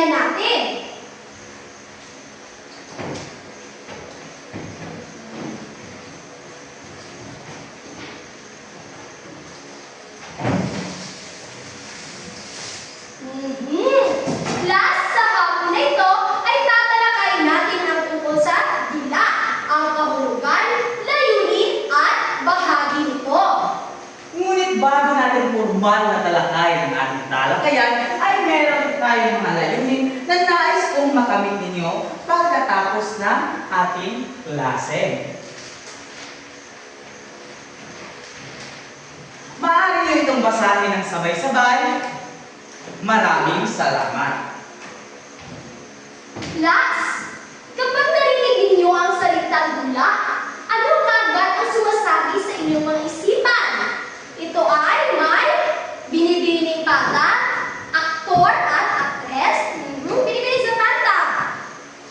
Tingnan natin. Class, sa hapon na ito ay tatalakayin natin ang tungkol sa dila, ang kahulugan, layunin at bahagi nito. Ngunit bago natin formal na talakayin ang ating talakayan, ay meron tayong mga layunin na nais kong makamit ninyo pagkatapos ng ating klase. Maaari nyo itong basahin ng sabay-sabay. Maraming salamat. Class, kapag narinig ninyo ang salitang dula, ano kaagad ang sumasabi sa inyong mga isipan? Ito ay may binibining bata, aktor at aktres, binibining sa kanta.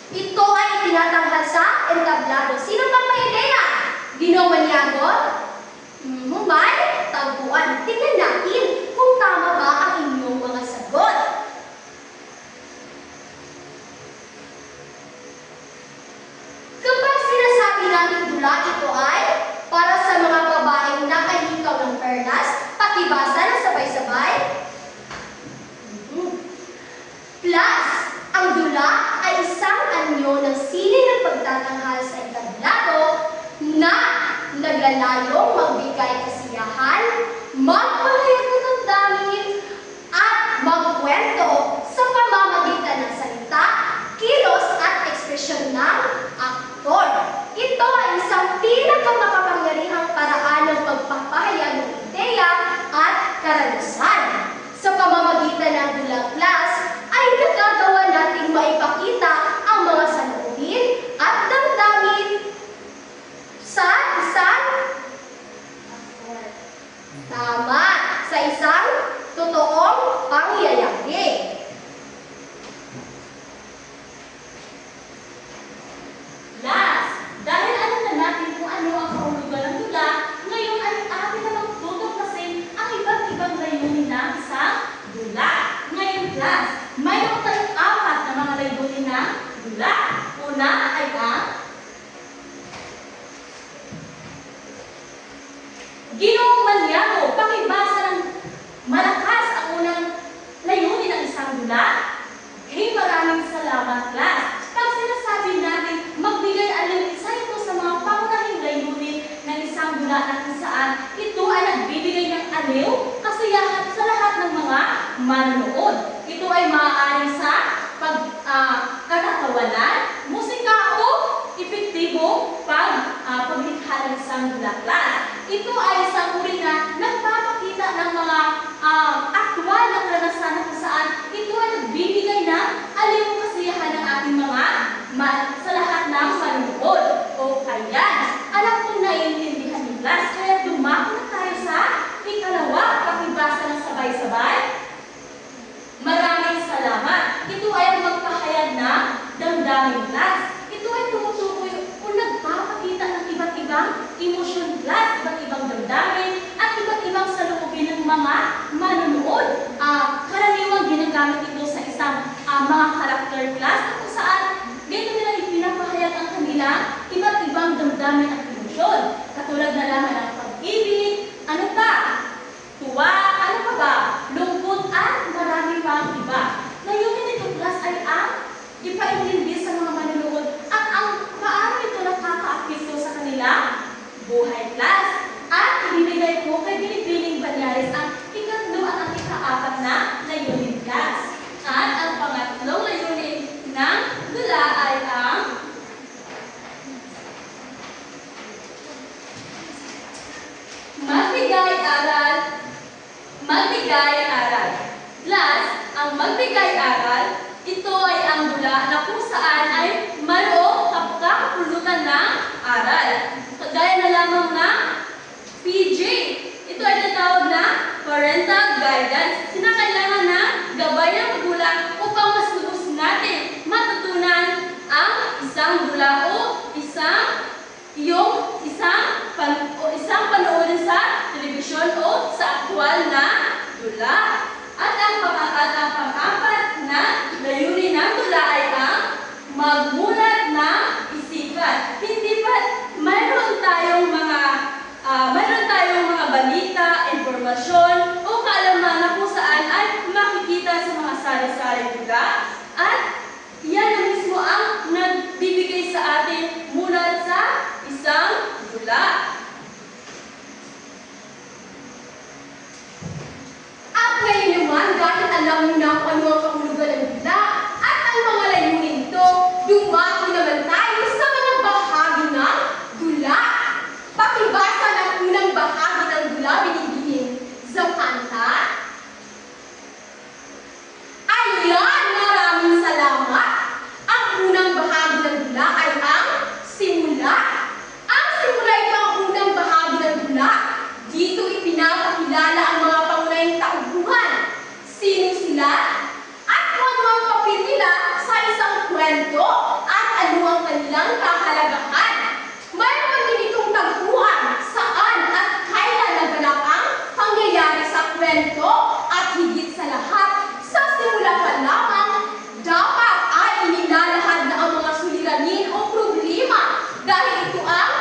Ito ay itinatanghal sa entablado. Sino bang may ideya? Ginong Maniagot? May tagpuan. Tingnan natin kung tama ba ang inyong mga sagot. Kapag sinasabi namin dula, ito ay para sa mga babaeng nakahikaw ng perlas, pakibasa ng sabay-sabay. Plus, ang dula ay isang anyo ng sining ng pagtatanghal sa entablado na naglalayong magbigay kasiyahan, magpahayag ng damdamin, at magkwento sa pamamagitan ng salita, kilos at ekspresyon ng aktor. Ito ay isang pinakamakapangyarihang paraan ng pagpapahayag ng ideya at karanasan. Sa pamamagitan ng dulang class, ay nagagawa natin maipakita ang mga saloobin at damdamin sa isang totoong pangyayari. Last, dahil alam na natin kung ano ang kahulugan ng dula, ngayon ay atin na magtutuklasin ang iba't ibang layunin ng isang dula. Ngayon, class, mayroon tayong 4 na mga layunin ng dula. Una ay ang Ginoong Manyago, pakibasa ng malakas ang unang layunin ng isang dula. Hey, maraming salamat, class. Pag sinasabi natin, magbigay aliw, isa ito sa mga pangunahing layunin ng isang dula na kung saan ito ay nagbibigay ng aliw, kasiyahan sa lahat ng mga manonood. Ito ay maaari sa pagkatatawanan, musika o epektibo paglikha ng isang dula, class. Ito ay isang uri na nagpapakita ng mga aktwal na karanasan na kung saan ito ay nagbibigay ng aliw kasiyahan ng ating mga sa lahat ng manonood. O kaya, alam kong naiintindihan ni class, kaya dumako na tayo sa ikalawa, pakibasa ng sabay-sabay. Maraming salamat. Ito ay ang magpahayag ng damdamin, class. Ito ay tumutukoy kung nagpapakita ng iba't ibang emosyon, class, iba't ibang damdamin, at iba't ibang saloobin ng mga manonood. Karaniwang ginagamit ito sa isang mga character, class, na kung saan ganito nila ipinapahayag ang kanilang iba't ibang damdamin at emosyon. Katulad na lamang ng pag-ibig, ano pa? Tuwa, ano pa ba? Lungkot at marami pang iba. Layunin nito, class, ay ang ipaintindi sa mga manonood at ang paano ito nakakaapekto sa kanilang buhay, class. At ibibigay ko kay Binibining Banyares ang ikatlo at ang ika-4 na layunin, class. At ang pangatlong layunin ng dula ay ang magbigay-aral. Magbigay-aral. Class, ang magbigay-aral, ito ay ang dula na kung saan ay mayroong kapulutan ng aral. Kagaya na lamang na PG. Ito ay tinatawag na parental guidance. Sinakailangan na gabay ng magulang upang mas lubos natin matutunan ang isang dula o isang panoorin sa telebisyon o sa aktwal na dula. At ang pang-apat na layunin alam na kung ano ang kahulugan ng dula at ang mga layunin nito, dumako naman tayo sa mga bahagi ng dula. Pakibasa ng unang bahagi ng dula, Binibining Zapanta. Ayan, maraming salamat. Ang unang bahagi ng dula ay ang simula. Ang simula ito ang unang bahagi ng dula. Dito ipinapakilala ang mga pangunahing tauhan. Sino sila? At kung ano ang papel nila sa isang kwento at ano ang kanilang kahalagahan. Mayroon din itong tagpuan saan at kailan naganap ang pangyayari sa kwento at higit sa lahat, sa simula pa lamang, dapat ay inilalahad na ang mga suliranin o problema dahil ito ang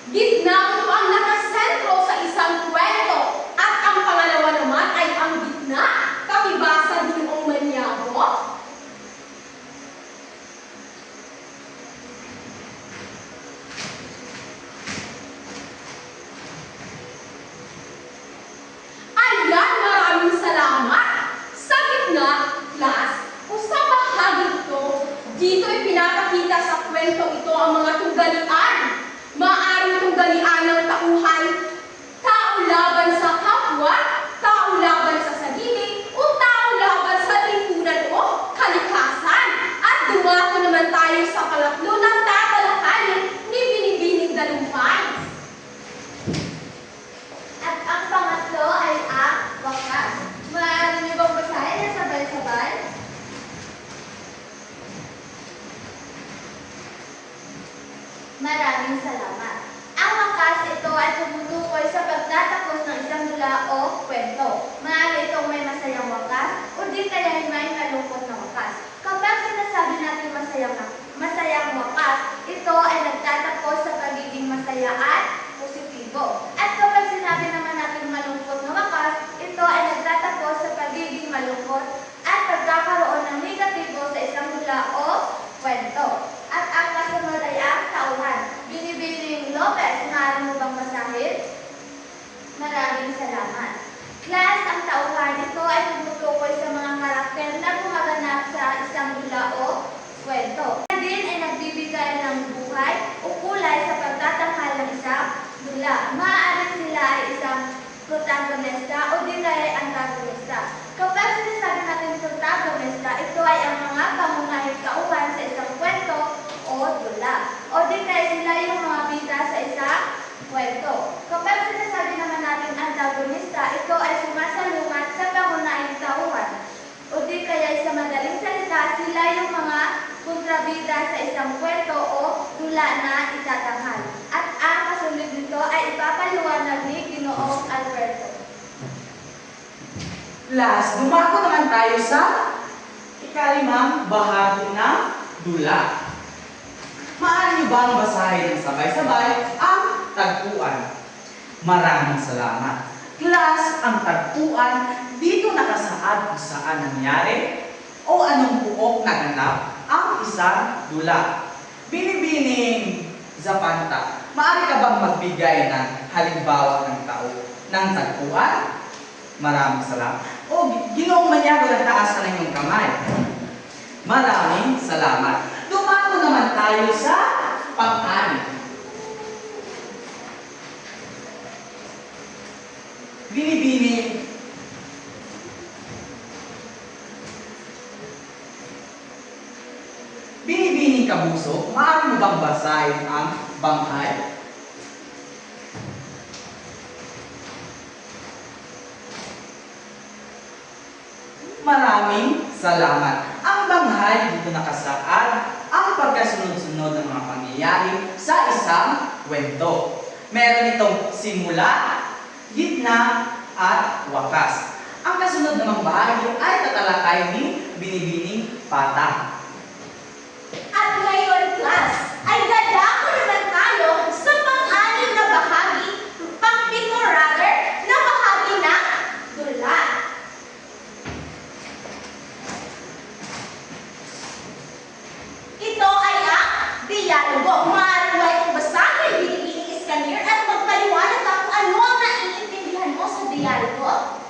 gitna, ito ang nakasentro sa isang kwento at ang pangalawa naman ay ang gitna. Pakibasa din ang Maniago. Ayan, maraming salamat. Sa gitna, class, o sa bahagi ito, dito ipinapakita sa kwento ito ang mga tunggalian. Maaaring tunggalian ng tauhan, tao laban sa kapwa, tao laban sa sarili, o tao laban sa lipunan o kalikasan. At dumako naman tayo sa pangatlo ng tatalakayin ni Binibining Dalumpay. At ang pangatlo ay ang wakas. Maaari niyo bang basahin na sabay-sabay? Maraming salamat. Ang wakas, ito ay tumutukoy sa pagtatapos ng isang dula o kwento. Maaari itong may masayang wakas o di kaya may malungkot na wakas. Kapag sinasabi natin masayang wakas, ito ay nagtatapos sa pagiging masaya at positibo. At kapag sinabi naman natin malungkot na wakas, ito ay nagtatapos sa pagiging malungkot at pagkakaroon ng negatibo sa isang dula o kwento. At ang kasunod ay ang tauhan. Binibining Lopez, maaari mo bang basahin? Maraming salamat. Class, ang tauhan, ito ay tumutukoy sa mga karakter na gumaganap sa isang dula o kwento. Din ay nagbibigay ng buhay o kulay sa pagtatanghal ng isang dula. Maaaring sila ay isang protagonista o di kaya antagonista. Kapag sinasabi natin protagonista, ito ay ang mga pangunahing tauhan sa isang kwento o dula. O di kaya sila yung mga bida sa isang kwento. Kapag sinasabi naman natin antagonista, ito ay sumasalungat sa pangunahing tauhan. O di kaya sa madaling salita, sila yung mga kontrabida sa isang kwento o dula na itatanghal. At ang kasunod nito ay ipapaliwanag ni Ginoong Alberto. Last, dumako naman tayo sa ikalimang bahagi ng dula. Maaari niyo bang basahin ng sabay-sabay ang tagpuan? Maraming salamat. Class, ang tagpuan, dito nakasaad kung saan nangyari o anong buok naganap ang isang dula. Binibining Zapanta, maaari ka bang magbigay ng halimbawa ng tagpuan? Maraming salamat. O, Ginoong Maniago, nagtaas ka ng iyong kamay. Maraming salamat. Dumako naman tayo sa pang-anim. Binibining Kabuso, maaari mo bang basahin ang banghay? Maraming salamat. Ang banghay dito nakasaad ang pagkasunod-sunod ng mga pangyayari sa isang kwento. Meron itong simula, gitna, at wakas. Ang kasunod namang bahagi ay tatalakay ni Binibining Pata. At ngayon, class, ay dadako naman tayo sa pang-anim na bahagi, pang-pito rather, na bahagi ng dula. Ito ay ang dialogo. Maaari ba itong basahin, Binibining Escanier, at magpaliwanag na kung ano ang naiintindihan mo sa dialogo?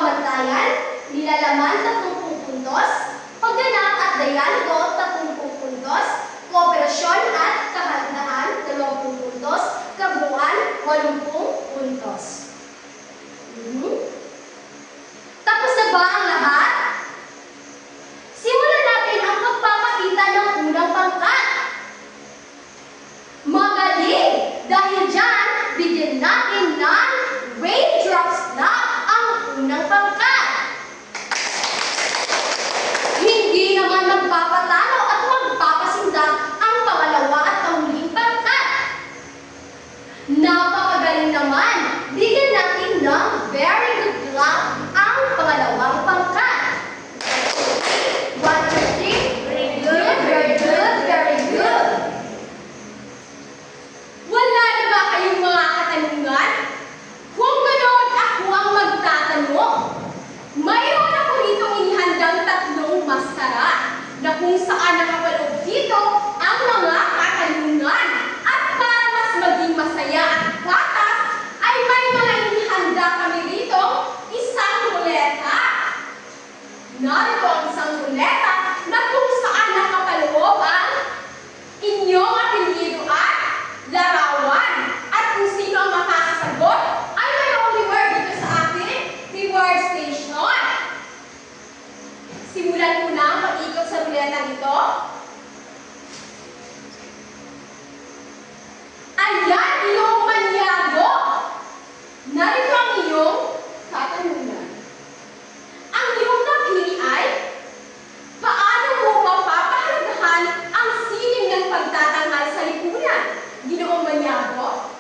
pamantayan, nilalaman 30 puntos, pagganap at dialogo 30 puntos, kooperasyon at kahandaan 20 puntos, kabuuan 80 puntos. Tapos na ba ang lahat? Simulan natin ang pagpapakita ng unang pangkat. Magaling! Dahil dyan, bigyan natin ng raindrops na ang unang pangkat. Hindi naman magpapatalo at magpapasinda ang pangalawa at panghuling pangkat. Napakagaling naman! Bigyan natin ng very good luck ang pangalawang pangkat. 1, 2, 3. Very good, very good, very good. Wala na ba kayong mga katanungan? Kung ganoon, ako ang magtatanong. Mayroon ako rito inihandang 3 maskara na kung saan nakapaloob dito ang mga katanungan. At para mas maging masaya at patas, ay may mga inihanda kami rito isang ruleta. Narito ang isang ruleta na kung saan nakapaloob ang inyong apelyido at larawan. At kung sino ang makakasagot, ay mayroong reward dito sa ating reward station. Simulan ko na ang pag-ikot sa ruleta nito. Ayan, iyong manyago. Narito ang iyong katanungan. Ang iyong napili ay, paano mo mapapahalagahan ang sining ng pagtatanghal sa lipunan? Ginoong Maniago?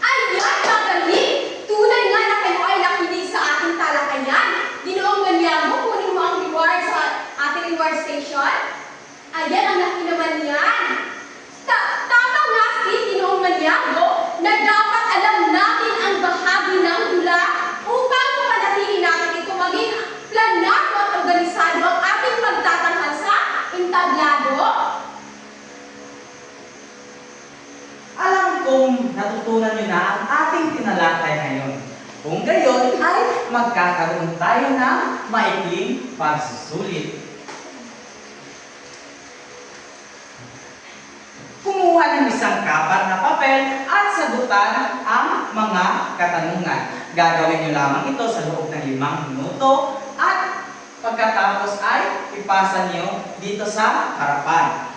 Ayan, magaling! Tunay nga na kayo ay nakinig sa ating talakayan. Ginoong Maniago, kunin mo ang reward sa ating reward station. Ayan, ang laki naman yan. Tama nga si Ginoong Maniago na dapat alam natin ang bahagi ng dula upang mapanatili natin ito maging planado at organisado ang ating pagtatanghal sa entablado. Alam kong natutunan nyo na ang ating tinalakay ngayon. Kung gayon ay magkakaroon tayo ng maikling pagsusulit. Kumuha ng isang kapat na papel at sagutan ang mga katanungan. Gagawin nyo lamang ito sa loob ng 5 minuto at pagkatapos ay ipasa nyo dito sa harapan.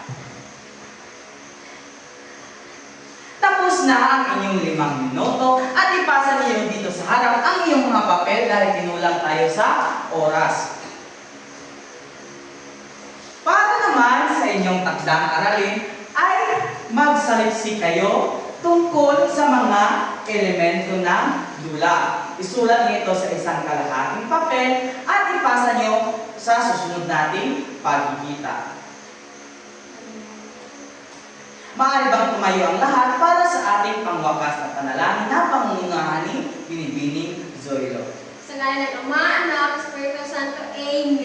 Tapos na ang inyong 5 minuto at ipasa niyo dito sa harap ang iyong mga papel dahil kinulang tayo sa oras. Para naman sa inyong takdang aralin ay magsaliksik kayo tungkol sa mga elemento ng dula. Isulat niyo ito sa isang kalahating papel at ipasa niyo sa susunod nating pagkikita. Maaari bang tumayo ang lahat para sa ating pangwakas na panalangin na pangungunahan ni Binibining Zoilo? Sa ngalan ng Ama, Anak, Espiritu Santo, Amen.